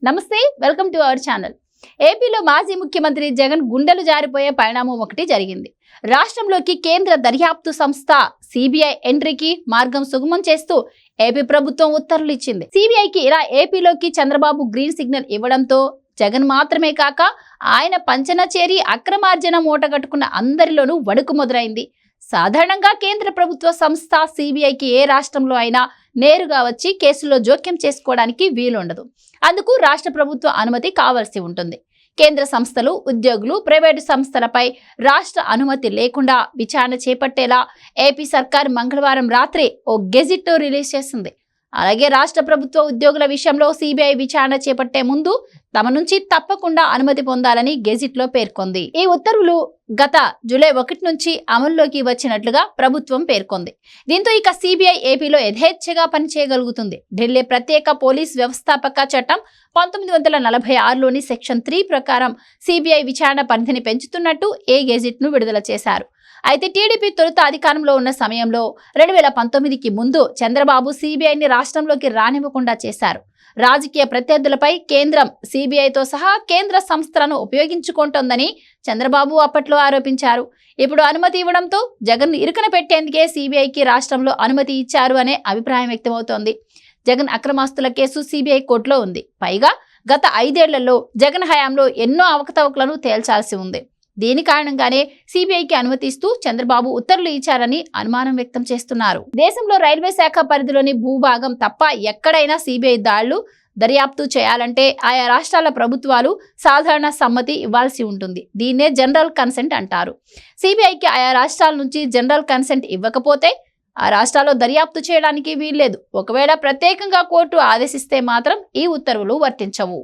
నమస్తే, welcome to our channel. ఏపీలో మాజీ ముఖ్యమంత్రి జగన్ గుండెలు జారిపోయే పరిణామం ఒకటి జరిగింది. రాష్ట్రంలోకి కేంద్ర దర్యాప్తు సంస్థ సిబిఐ ఎంట్రీకి మార్గం సుగమం చేస్తూ ఏపీ ప్రభుత్వం ఉత్తర్వులు ఇచ్చింది. సిబిఐకి ఇలా ఏపీలోకి చంద్రబాబు గ్రీన్ సిగ్నల్ ఇవ్వడంతో జగన్ మాత్రమే కాక ఆయన పంచన చేరి అక్రమార్జన మూటగట్టుకున్న అందరిలోనూ వణుకు మొదలైంది. సాధారణంగా కేంద్ర ప్రభుత్వ సంస్థ సిబిఐకి ఏ రాష్ట్రంలో అయినా నేరుగా వచ్చి కేసులో జోక్యం చేసుకోవడానికి వీలుండదు. అందుకు రాష్ట్ర ప్రభుత్వ అనుమతి కావాల్సి ఉంటుంది. కేంద్ర సంస్థలు, ఉద్యోగులు, ప్రైవేటు సంస్థలపై రాష్ట్ర అనుమతి లేకుండా విచారణ చేపట్టేలా ఏపీ సర్కార్ మంగళవారం రాత్రి ఓ గెజిట్ రిలీజ్ చేసింది. అలాగే రాష్ట్ర ప్రభుత్వ ఉద్యోగుల విషయంలో సిబిఐ విచారణ చేపట్టే ముందు తమ నుంచి తప్పకుండా అనుమతి పొందాలని గెజిట్ లో పేర్కొంది. ఈ ఉత్తర్వులు గత జూలై 1 నుంచి అమల్లోకి వచ్చినట్లుగా ప్రభుత్వం పేర్కొంది. దీంతో ఇక సిబిఐ ఏపీలో యథేచ్ఛగా పనిచేయగలుగుతుంది. ఢిల్లీ ప్రత్యేక పోలీస్ వ్యవస్థాపక చట్టం 1946లోని సెక్షన్ 3 ప్రకారం సిబిఐ విచారణ పరిధిని పెంచుతున్నట్టు ఏ గెజిట్ ను విడుదల చేశారు. అయితే టీడీపీ తొలుత అధికారంలో ఉన్న సమయంలో 2019కి ముందు చంద్రబాబు సిబిఐని రాష్ట్రంలోకి రానివ్వకుండా చేశారు. రాజకీయ ప్రత్యర్థులపై కేంద్రం సిబిఐతో సహా కేంద్ర సంస్థలను ఉపయోగించుకుంటోందని చంద్రబాబు అప్పట్లో ఆరోపించారు. ఇప్పుడు అనుమతి ఇవ్వడంతో జగన్ ఇరుకన పెట్టేందుకే సిబిఐకి రాష్ట్రంలో అనుమతి ఇచ్చారు అనే అభిప్రాయం వ్యక్తమవుతోంది. జగన్ అక్రమాస్తుల కేసు సిబిఐ కోర్టులో ఉంది. పైగా గత 5 ఏళ్లలో జగన్ హయాంలో ఎన్నో అవకతవకలను తేల్చాల్సి ఉంది. దీని కారణంగానే సిబిఐకి అనుమతిస్తూ చంద్రబాబు ఉత్తర్వులు ఇచ్చారని అనుమానం వ్యక్తం చేస్తున్నారు. దేశంలో రైల్వే శాఖ పరిధిలోని భూభాగం తప్ప ఎక్కడైనా సిబిఐ దాడులు దర్యాప్తు చేయాలంటే ఆయా రాష్ట్రాల ప్రభుత్వాలు సాధారణ సమ్మతి ఇవ్వాల్సి ఉంటుంది. దీన్నే జనరల్ కన్సెంట్ అంటారు. సిబిఐకి ఆయా రాష్ట్రాల నుంచి జనరల్ కన్సెంట్ ఇవ్వకపోతే ఆ రాష్ట్రాల్లో దర్యాప్తు చేయడానికి వీల్లేదు. ఒకవేళ ప్రత్యేకంగా కోర్టు ఆదేశిస్తే మాత్రం ఈ ఉత్తర్వులు వర్తించవు.